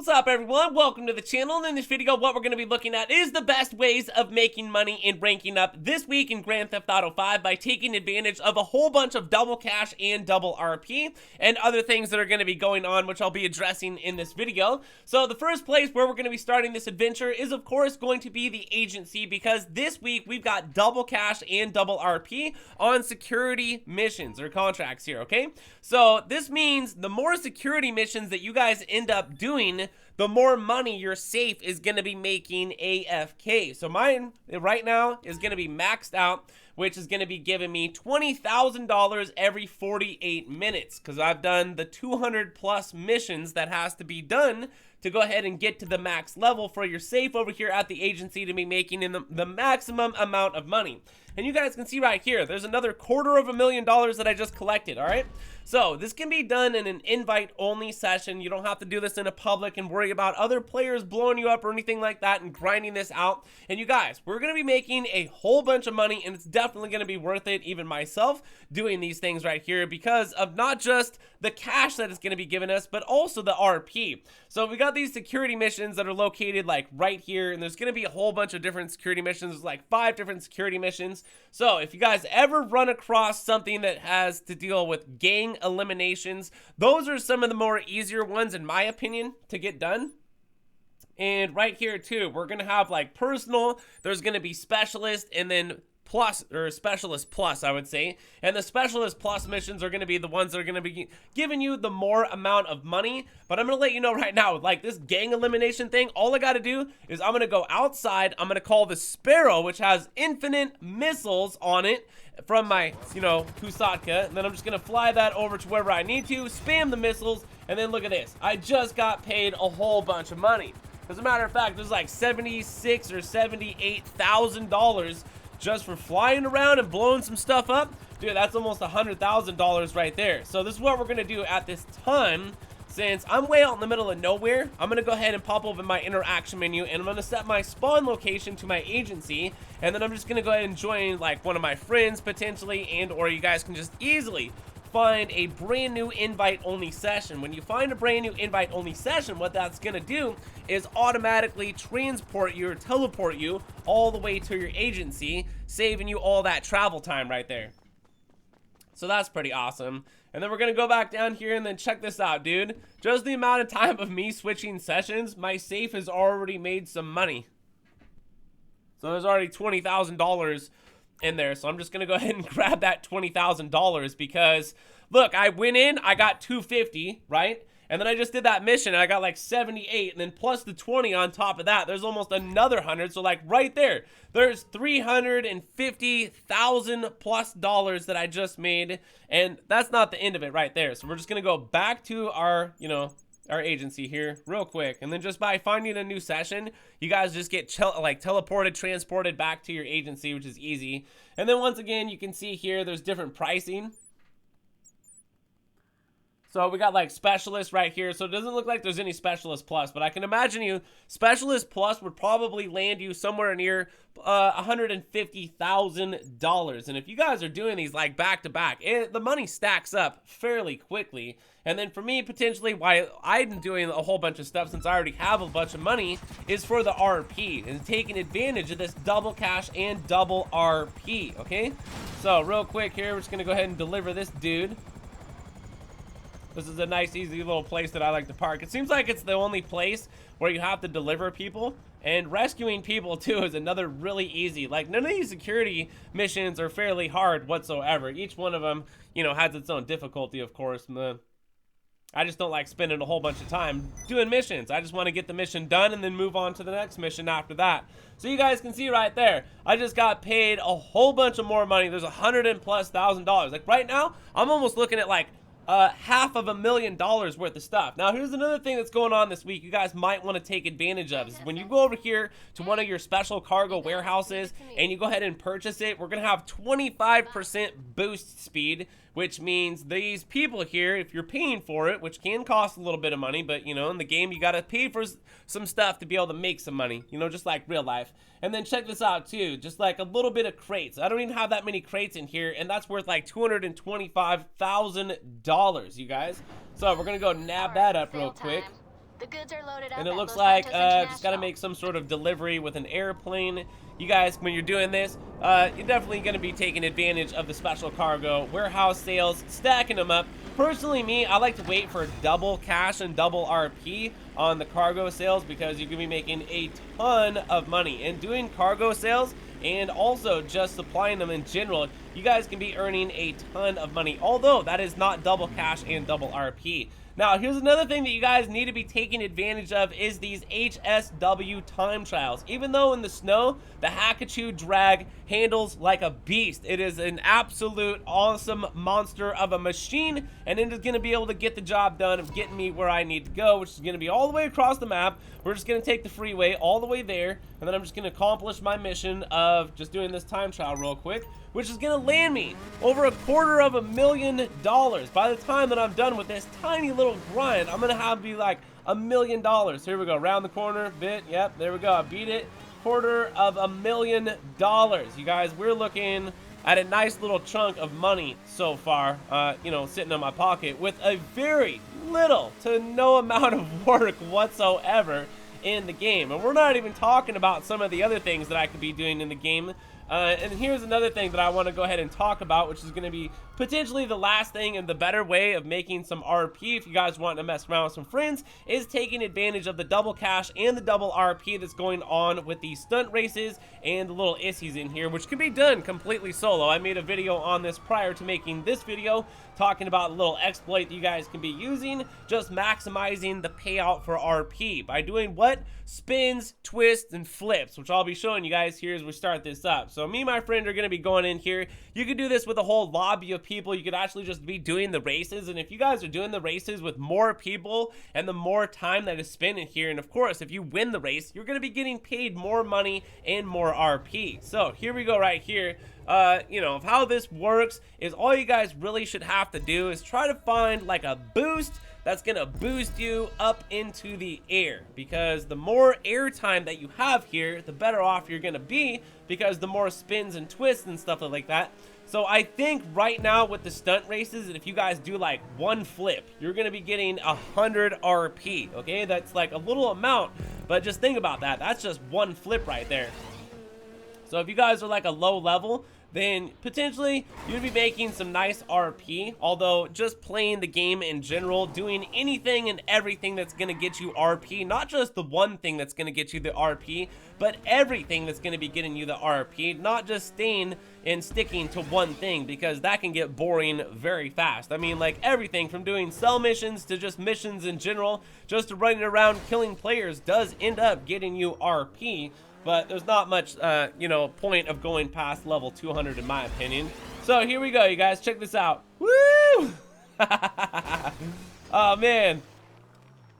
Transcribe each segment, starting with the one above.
What's up, everyone? Welcome to the channel, and in this video what we're going to be looking at is the best ways of making money and ranking up this week in Grand Theft Auto 5 by taking advantage of a whole bunch of double cash and double RP and other things that are going to be going on, which I'll be addressing in this video. So the first place where we're going to be starting this adventure is of course going to be the agency, because this week we've got double cash and double RP on security missions or contracts here, okay? So this means the more security missions that you guys end up doing, the more money your safe is going to be making AFK. So mine right now is going to be maxed out, which is going to be giving me $20,000 every 48 minutes, because I've done the 200 plus missions that has to be done to go ahead and get to the max level for your safe over here at the agency to be making the maximum amount of money. And you guys can see right here, there's another $250,000 that I just collected, all right? So this can be done in an invite-only session. You don't have to do this in a public and worry about other players blowing you up or anything like that and grinding this out. And you guys, we're going to be making a whole bunch of money, and it's definitely going to be worth it, even myself, doing these things right here, because of not just the cash that it's going to be giving us, but also the RP. So we got these security missions that are located like right here, and there's going to be a whole bunch of different security missions. There's like 5 different security missions. So if you guys ever run across something that has to deal with gang eliminations, those are some of the more easier ones in my opinion to get done. And right here too, we're gonna have like personal, there's gonna be specialist, and then plus, or specialist plus, I would say. And the specialist plus missions are going to be the ones that are going to be giving you the more amount of money. But I'm going to let you know right now, like this gang elimination thing, all I got to do is I'm going to go outside. I'm going to call the Sparrow, which has infinite missiles on it from my, Kusatka. And then I'm just going to fly that over to wherever I need to, spam the missiles. And then look at this. I just got paid a whole bunch of money. As a matter of fact, there's like $76,000 or $78,000 just for flying around and blowing some stuff up. Dude, that's almost $100,000 right there. So this is what we're gonna do at this time. Since I'm way out in the middle of nowhere, I'm gonna go ahead and pop open my interaction menu, and I'm gonna set my spawn location to my agency, and then I'm just gonna go ahead and join like one of my friends potentially, and or you guys can just easily find a brand new invite only session. When you find a brand new invite only session, what that's gonna do is automatically transport you or teleport you all the way to your agency, saving you all that travel time right there. So that's pretty awesome. And then we're gonna go back down here and then check this out, dude. Just the amount of time of me switching sessions, my safe has already made some money. So there's already $20,000 in there. So I'm just gonna go ahead and grab that $20,000 because look, I went in, I got 250, right? And then I just did that mission and I got like 78, and then plus the 20 on top of that, there's almost another 100. So like right there, there's $350,000 plus that I just made, and that's not the end of it right there. So we're just gonna go back to our, our agency here real quick, and then just by finding a new session, you guys just get teleported, transported back to your agency, which is easy. And then once again, you can see here there's different pricing. So we got like specialist right here. So it doesn't look like there's any specialist plus, but I can imagine you specialist plus would probably land you somewhere near $150,000. And if you guys are doing these like back to back, the money stacks up fairly quickly. And then for me, potentially why I'm doing a whole bunch of stuff, since I already have a bunch of money, is for the RP and taking advantage of this double cash and double RP. Okay, so real quick here, we're just gonna go ahead and deliver this dude. This is a nice, easy little place that I like to park. It seems like it's the only place where you have to deliver people. And rescuing people, too, is another really easy. Like, none of these security missions are fairly hard whatsoever. Each one of them, has its own difficulty, of course. I just don't like spending a whole bunch of time doing missions. I just want to get the mission done and then move on to the next mission after that. So you guys can see right there, I just got paid a whole bunch of more money. There's $100,000+. Like, right now, I'm almost looking at, like, $500,000 worth of stuff. Now here's another thing that's going on this week you guys might want to take advantage of, is when you go over here to one of your special cargo warehouses and you go ahead and purchase it, we're gonna have 25% boost speed, which means these people here, if you're paying for it, which can cost a little bit of money, but in the game you gotta pay for some stuff to be able to make some money, just like real life. And then check this out too, just like a little bit of crates. I don't even have that many crates in here, and that's worth like $225,000, you guys. So we're gonna go nab that up real quick. The goods are loaded up And it at looks Los like Santos just got to International. make some sort of delivery with an airplane. You guys, when you're doing this, you're definitely going to be taking advantage of the special cargo warehouse sales, stacking them up. Personally, me, I like to wait for double cash and double RP on the cargo sales because you can be making a ton of money. And doing cargo sales and also just supplying them in general, you guys can be earning a ton of money, although that is not double cash and double RP. Now, here's another thing that you guys need to be taking advantage of is these HSW time trials. Even though in the snow, the Hackachoo drag handles like a beast. It is an absolute awesome monster of a machine, and it is going to be able to get the job done of getting me where I need to go, which is going to be all the way across the map. We're just going to take the freeway all the way there, and then I'm just going to accomplish my mission of just doing this time trial real quick, which is going to land me over $250,000. By the time that I'm done with this tiny little grind, I'm going to have to be like $1 million. Here we go, around the corner, bit, yep, there we go, I beat it. $250,000. You guys, we're looking at a nice little chunk of money so far, you know, sitting in my pocket with a very little to no amount of work whatsoever in the game. And we're not even talking about some of the other things that I could be doing in the game. And here's another thing that I want to go ahead and talk about, which is going to be potentially the last thing and the better way of making some RP if you guys want to mess around with some friends, is taking advantage of the double cash and the double RP that's going on with the stunt races and the little issies in here, which can be done completely solo. I made a video on this prior to making this video, talking about a little exploit that you guys can be using, just maximizing the payout for RP by doing what? Spins, twists, and flips, which I'll be showing you guys here as we start this up. So me and my friend are going to be going in here. You could do this with a whole lobby of people. You could actually just be doing the races, and if you guys are doing the races with more people and the more time that is spent in here, and of course if you win the race, you're going to be getting paid more money and more RP. So here we go right here. You know, how this works is all you guys really should have to do is try to find like a boost that's gonna boost you up into the air, because the more air time that you have here, the better off you're gonna be, because the more spins and twists and stuff like that. So I think right now with the stunt races, and if you guys do like one flip, you're gonna be getting 100 RP. Okay, that's like a little amount, but just think about that. That's just one flip right there. So if you guys are like a low level, then potentially you'd be making some nice RP, although just playing the game in general, doing anything and everything that's going to get you RP, not just the one thing that's going to get you the RP, but everything that's going to be getting you the RP, not just staying and sticking to one thing, because that can get boring very fast. I mean, like everything from doing cell missions to just missions in general, just running around killing players does end up getting you RP. But there's not much, you know, point of going past level 200 in my opinion. So here we go, you guys. Check this out. Woo! Oh, man.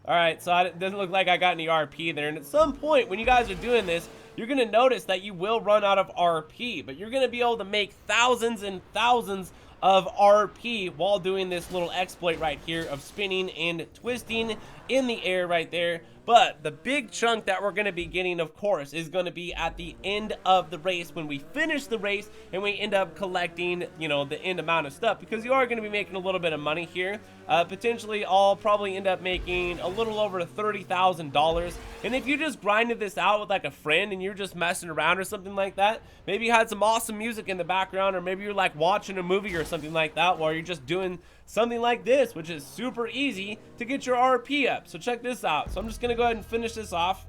All right, so it doesn't look like I got any RP there. And at some point, when you guys are doing this, you're going to notice that you will run out of RP. But you're going to be able to make thousands and thousands of RP while doing this little exploit right here of spinning and twisting in the air right there. But the big chunk that we're going to be getting, of course, is going to be at the end of the race, when we finish the race and we end up collecting, you know, the end amount of stuff, because you are going to be making a little bit of money here. Potentially, I'll probably end up making a little over $30,000. And if you just grinded this out with like a friend and you're just messing around or something like that, maybe you had some awesome music in the background, or maybe you're like watching a movie or something like that while you're just doing something like this, which is super easy to get your RP up. So check this out. So I'm just gonna go ahead and finish this off.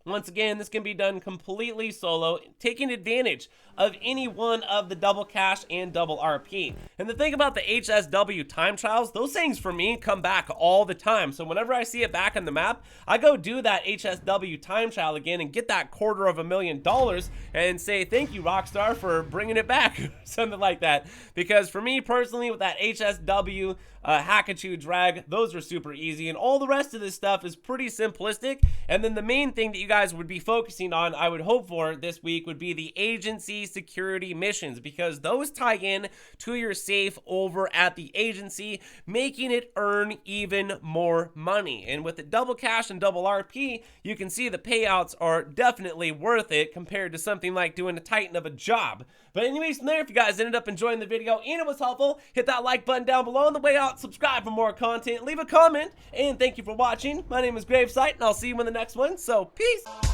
Once again, this can be done completely solo, taking advantage of any one of the double cash and double RP. And the thing about the HSW time trials, those things for me come back all the time. So whenever I see it back on the map, I go do that HSW time trial again and get that $250,000 and say, thank you, Rockstar, for bringing it back, something like that. Because for me personally, with that HSW Hackachoo drag, those are super easy, and all the rest of this stuff is pretty simplistic. And then the main thing that you guys would be focusing on, I would hope for this week, would be the agency security missions, because those tie in to your safe over at the agency, making it earn even more money. And with the double cash and double RP, you can see the payouts are definitely worth it compared to something like doing a titan of a job. But anyways, from there, if you guys ended up enjoying the video and it was helpful, hit that like button down below on the way out, subscribe for more content, leave a comment, and thank you for watching. My name is GRAVESIGHT, and I'll see you in the next one, so peace!